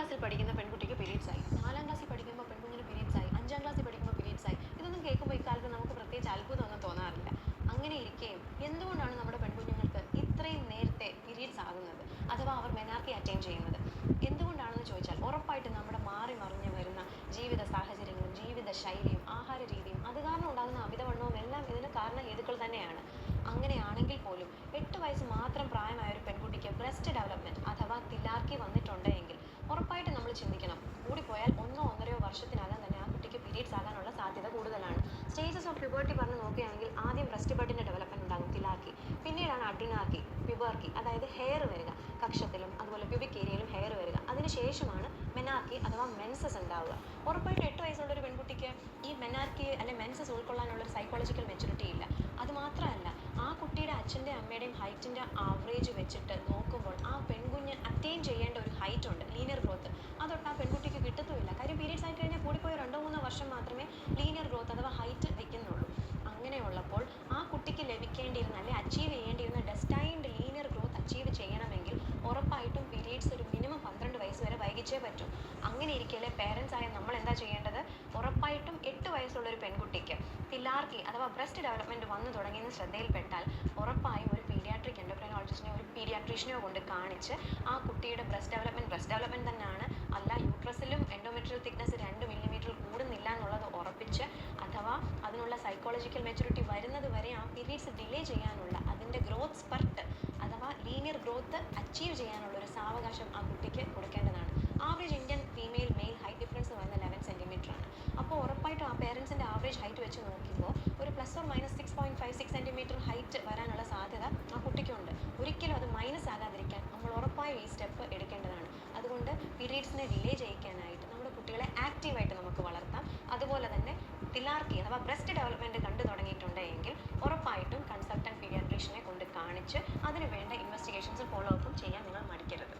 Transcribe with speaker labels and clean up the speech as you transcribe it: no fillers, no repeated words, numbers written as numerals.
Speaker 1: ക്ലാസ്സിൽ പഠിക്കുന്ന പെൺകുട്ടിക്ക് പീരീഡ്സ് ആയി, 4ാം ക്ലാസ്സിൽ പഠിക്കുമ്പോൾ പെൺകുഞ്ഞിന് പീരീഡ്സ് ആയി, 5ാം ക്ലാസ്സിൽ പഠിക്കുമ്പോൾ പീരീഡ്സ് ആയി. ഇതൊന്നും കേൾക്കുമ്പോൾ ഇക്കാലത്ത് നമുക്ക് പ്രത്യേകിച്ച് അത്ഭുതമൊന്നും തോന്നാറില്ല. അങ്ങനെ ഇരിക്കുകയും എന്തുകൊണ്ടാണ് നമ്മുടെ പെൺകുഞ്ഞുങ്ങൾക്ക് ഇത്രയും നേരത്തെ പീരീഡ്സ് ആകുന്നത്, അഥവാ അവർ മെനാർക്കി അറ്റൈൻ ചെയ്യുന്നത് എന്തുകൊണ്ടാണെന്ന് ചോദിച്ചാൽ, ഉറപ്പായിട്ടും നമ്മുടെ മാറി മറിഞ്ഞു വരുന്ന ജീവിത സാഹചര്യങ്ങളും ജീവിത ശൈലിയും ആഹാര രീതിയും അത് കാരണം ഉണ്ടാകുന്ന അമിതവണ്ണവും എല്ലാം ഇതിന് കാരണം ഹേതുക്കൾ തന്നെയാണ്. അങ്ങനെയാണെങ്കിൽ പോലും 8 വയസ്സ് മാത്രം പ്രായമായ ഒരു പെൺകുട്ടിക്ക് ബ്രസ്റ്റ് ഡെവലപ്മെൻറ്റ് അഥവാ തിലാർക്കി വന്നിട്ടുണ്ട് എങ്കിൽ ഉറപ്പായിട്ടും നമ്മൾ ചിന്തിക്കണം, കൂടിപ്പോയാൽ 1-1.5 വർഷത്തിനകം തന്നെ ആ കുട്ടിക്ക് പീരീഡ്സ് ആകാനുള്ള സാധ്യത കൂടുതലാണ്. സ്റ്റേജസ് ഓഫ് പ്യൂബർട്ടി പറഞ്ഞ് നോക്കുകയാണെങ്കിൽ ആദ്യം ബ്രസ്റ്റ് ബഡിൻ്റെ ഡെവലപ്മെൻറ്റ് ഉണ്ടാകും, തിലാർക്കി. പിന്നീടാണ് അഡ്രിനാർക്കി, പ്യൂബർക്കി, അതായത് ഹെയർ വരിക, കക്ഷത്തിലും അതുപോലെ പ്യൂബിക് ഏരിയയിലും ഹെയർ വരിക. അതിനുശേഷമാണ് മെനാർക്കി അഥവാ മെൻസസ് ഉണ്ടാവുക. ഉറപ്പായിട്ടും 8 വയസ്സുള്ള ഒരു പെൺകുട്ടിക്ക് ഈ മെനാർക്കി അല്ലെങ്കിൽ മെൻസസ് ഉൾക്കൊള്ളാനുള്ളൊരു സൈക്കോളജിക്കൽ മെച്യൂരിറ്റി ഇല്ല. അതുമാത്രമല്ല, ആ കുട്ടിയുടെ അച്ഛൻ്റെയും അമ്മയുടെയും ഹൈറ്റിൻ്റെ ആവറേജ് വെച്ചിട്ട് നോക്കുമ്പോൾ ആ പെൺകുഞ്ഞ് അറ്റൈൻ ചെയ്യേണ്ട ഒരു ഹൈറ്റ് ഉണ്ട്, ലീനിയർ ഗ്രോത്ത്, അതൊട്ട് ആ പെൺകുട്ടിക്ക് കിട്ടത്തുമില്ല. കാര്യം പീരീഡ്സ് ആയി കഴിഞ്ഞാൽ കൂടിപ്പോയി 2-3 വർഷം മാത്രമേ ലീനിയർ ഗ്രോത്ത് അഥവാ ഹൈറ്റ് വയ്ക്കുന്നുള്ളൂ. അങ്ങനെയുള്ളപ്പോൾ ആ കുട്ടിക്ക് ലഭിക്കേണ്ടിയിരുന്ന അല്ലെങ്കിൽ അച്ചീവ് ചെയ്യേണ്ടിയിരുന്ന ഡെസ്റ്റൈൻഡ് ലീനിയർ ഗ്രോത്ത് അച്ചീവ് ചെയ്യണമെങ്കിൽ ഉറപ്പായിട്ടും പീരീഡ്സ് ഒരു മിനിമം 12 വയസ്സ് വരെ വൈകിച്ചേ പറ്റൂ. അങ്ങനെ ഇരിക്കലെ പേരൻസ് ആയ നമ്മൾ എന്താ ചെയ്യേണ്ടത്, ഉറപ്പായിട്ടും 8 വയസ്സുള്ള ഒരു പെൺകുട്ടിക്ക് തിലാർക്കി അഥവാ ബ്രസ്റ്റ് ഡെവലപ്മെൻറ്റ് വന്നു തുടങ്ങിയെന്ന് ശ്രദ്ധയിൽപ്പെട്ടാൽ ഉറപ്പായും ഒരു പീഡിയാട്രിക് എൻഡോക്രൈനോളജിസ്റ്റിനെ ഒരു പീഡിയാട്രീഷ്യനെയോ കൊണ്ട് കാണിച്ച് ആ കുട്ടിയുടെ ബ്രസ്റ്റ് ഡെവലപ്മെൻറ്റ് തന്നെയാണ്, അല്ല യൂട്രസിലും എൻഡോമെട്രിയൽ തിക്നെസ് 2 മില്ലിമീറ്റർ കൂടുന്നില്ല എന്നുള്ളത് ഉറപ്പിച്ച്, അഥവാ അതിനുള്ള സൈക്കോളജിക്കൽ മെച്യൂരിറ്റി വരുന്നത് വരെ ആ പീരീഡ്സ് ഡിലേ ചെയ്യാനുള്ള അതിൻ്റെ ഗ്രോത്ത് സ്പർട്ട് അഥവാ ലീനിയർ ഗ്രോത്ത് അച്ചീവ് ചെയ്യാനുള്ള ഒരു സാവകാശം ആ കുട്ടിക്ക് കൊടുക്കേണ്ടതാണ്. Average Indian female mail height difference വരുന്ന 11 സെൻറ്റിമീറ്റർ ആണ്. അപ്പോൾ ഉറപ്പായിട്ടും ആ പേരൻസിൻ്റെ ആവറേജ് ഹൈറ്റ് വെച്ച് നോക്കുമ്പോൾ ഒരു ±6.56 സെൻറ്റിമീറ്റർ ഹൈറ്റ് വരാനുള്ള സാധ്യത ആ കുട്ടിക്കുണ്ട്. ഒരിക്കലും അത് മൈനസ് ആകാതിരിക്കാൻ നമ്മൾ ഉറപ്പായും ഈ സ്റ്റെപ്പ് എടുക്കേണ്ടതാണ്. അതുകൊണ്ട് പീരീഡ്സിനെ ഡിലേ ചെയ്യിക്കാനായിട്ട് നമ്മുടെ കുട്ടികളെ ആക്റ്റീവായിട്ട് നമുക്ക് വളർത്താം. അതുപോലെ തന്നെ തിലാർക്കി അഥവാ ബ്രസ്റ്റ് ഡെവലപ്മെൻറ്റ് കണ്ടു തുടങ്ങിയിട്ടുണ്ടെങ്കിൽ ഉറപ്പായിട്ടും കൺസൾട്ടൻറ്റ് പീഡിയാട്രീഷ്യനെ കൊണ്ട് കാണിച്ച് അതിന് വേണ്ട ഇൻവെസ്റ്റിഗേഷൻസും ഫോളോ അപ്പും ചെയ്യാൻ നിങ്ങൾ മടിക്കരുത്.